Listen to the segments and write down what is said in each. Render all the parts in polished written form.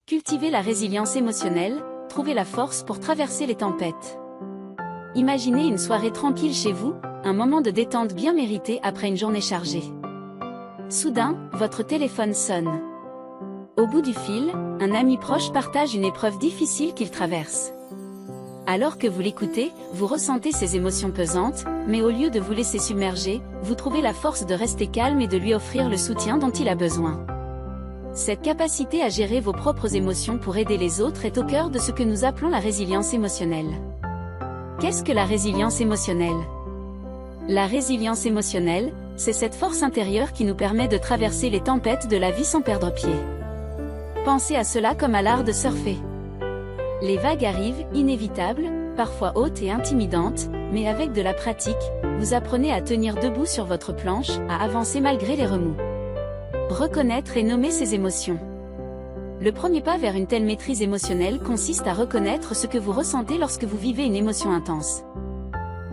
Cultivez la résilience émotionnelle, trouvez la force pour traverser les tempêtes. Imaginez une soirée tranquille chez vous, un moment de détente bien mérité après une journée chargée. Soudain, votre téléphone sonne. Au bout du fil, un ami proche partage une épreuve difficile qu'il traverse. Alors que vous l'écoutez, vous ressentez ses émotions pesantes, mais au lieu de vous laisser submerger, vous trouvez la force de rester calme et de lui offrir le soutien dont il a besoin. Cette capacité à gérer vos propres émotions pour aider les autres est au cœur de ce que nous appelons la résilience émotionnelle. Qu'est-ce que la résilience émotionnelle? La résilience émotionnelle, c'est cette force intérieure qui nous permet de traverser les tempêtes de la vie sans perdre pied. Pensez à cela comme à l'art de surfer. Les vagues arrivent, inévitables, parfois hautes et intimidantes, mais avec de la pratique, vous apprenez à tenir debout sur votre planche, à avancer malgré les remous. Reconnaître et nommer ses émotions. Le premier pas vers une telle maîtrise émotionnelle consiste à reconnaître ce que vous ressentez lorsque vous vivez une émotion intense.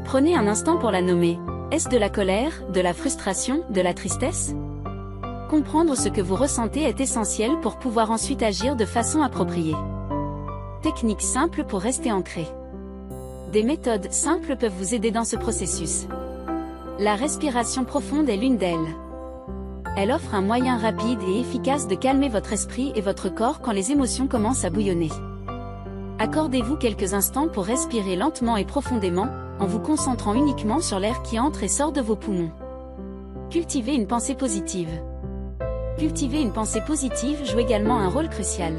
Prenez un instant pour la nommer. Est-ce de la colère, de la frustration, de la tristesse? Comprendre ce que vous ressentez est essentiel pour pouvoir ensuite agir de façon appropriée. Technique simple pour rester ancré. Des méthodes simples peuvent vous aider dans ce processus. La respiration profonde est l'une d'elles. Elle offre un moyen rapide et efficace de calmer votre esprit et votre corps quand les émotions commencent à bouillonner. Accordez-vous quelques instants pour respirer lentement et profondément, en vous concentrant uniquement sur l'air qui entre et sort de vos poumons. Cultivez une pensée positive. Cultiver une pensée positive joue également un rôle crucial.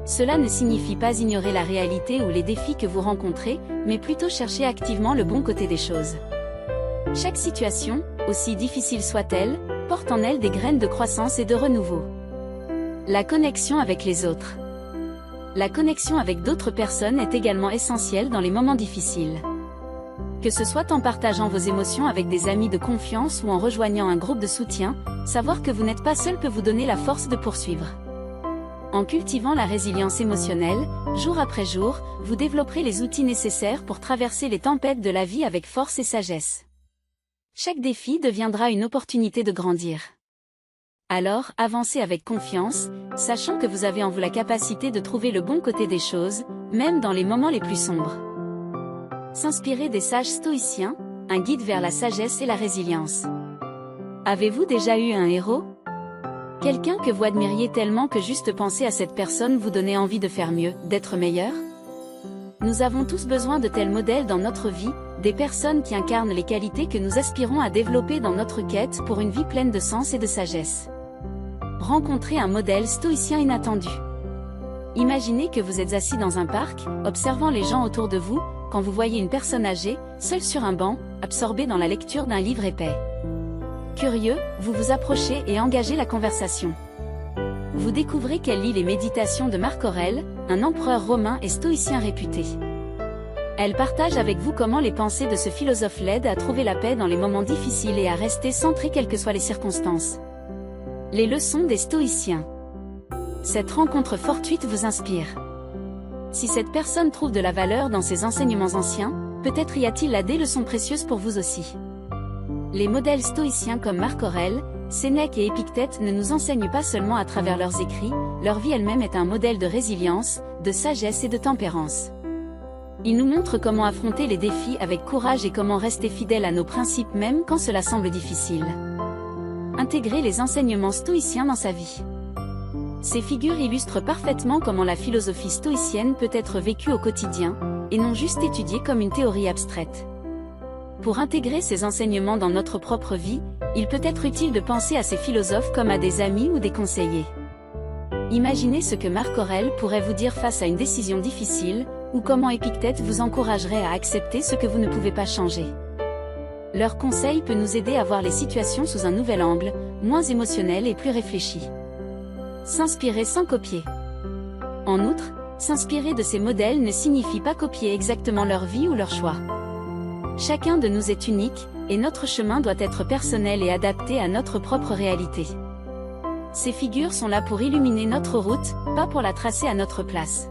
Cela ne signifie pas ignorer la réalité ou les défis que vous rencontrez, mais plutôt chercher activement le bon côté des choses. Chaque situation, aussi difficile soit-elle, porte en elle des graines de croissance et de renouveau. La connexion avec les autres. La connexion avec d'autres personnes est également essentielle dans les moments difficiles. Que ce soit en partageant vos émotions avec des amis de confiance ou en rejoignant un groupe de soutien, savoir que vous n'êtes pas seul peut vous donner la force de poursuivre. En cultivant la résilience émotionnelle, jour après jour, vous développerez les outils nécessaires pour traverser les tempêtes de la vie avec force et sagesse. Chaque défi deviendra une opportunité de grandir. Alors, avancez avec confiance, sachant que vous avez en vous la capacité de trouver le bon côté des choses, même dans les moments les plus sombres. S'inspirer des sages stoïciens, un guide vers la sagesse et la résilience. Avez-vous déjà eu un héros? Quelqu'un que vous admiriez tellement que juste penser à cette personne vous donnait envie de faire mieux, d'être meilleur? Nous avons tous besoin de tels modèles dans notre vie, des personnes qui incarnent les qualités que nous aspirons à développer dans notre quête pour une vie pleine de sens et de sagesse. Rencontrez un modèle stoïcien inattendu. Imaginez que vous êtes assis dans un parc, observant les gens autour de vous, quand vous voyez une personne âgée, seule sur un banc, absorbée dans la lecture d'un livre épais. Curieux, vous vous approchez et engagez la conversation. Vous découvrez qu'elle lit les Méditations de Marc Aurèle, un empereur romain et stoïcien réputé. Elle partage avec vous comment les pensées de ce philosophe l'aident à trouver la paix dans les moments difficiles et à rester centré quelles que soient les circonstances. Les leçons des stoïciens. Cette rencontre fortuite vous inspire. Si cette personne trouve de la valeur dans ses enseignements anciens, peut-être y a-t-il là des leçons précieuses pour vous aussi. Les modèles stoïciens comme Marc Aurèle, Sénèque et Épictète ne nous enseignent pas seulement à travers leurs écrits, leur vie elle-même est un modèle de résilience, de sagesse et de tempérance. Ils nous montrent comment affronter les défis avec courage et comment rester fidèle à nos principes même quand cela semble difficile. Intégrer les enseignements stoïciens dans sa vie. Ces figures illustrent parfaitement comment la philosophie stoïcienne peut être vécue au quotidien, et non juste étudiée comme une théorie abstraite. Pour intégrer ces enseignements dans notre propre vie, il peut être utile de penser à ces philosophes comme à des amis ou des conseillers. Imaginez ce que Marc Aurèle pourrait vous dire face à une décision difficile, ou comment Épictète vous encouragerait à accepter ce que vous ne pouvez pas changer. Leur conseil peut nous aider à voir les situations sous un nouvel angle, moins émotionnel et plus réfléchi. S'inspirer sans copier. En outre, s'inspirer de ces modèles ne signifie pas copier exactement leur vie ou leur choix. Chacun de nous est unique, et notre chemin doit être personnel et adapté à notre propre réalité. Ces figures sont là pour illuminer notre route, pas pour la tracer à notre place.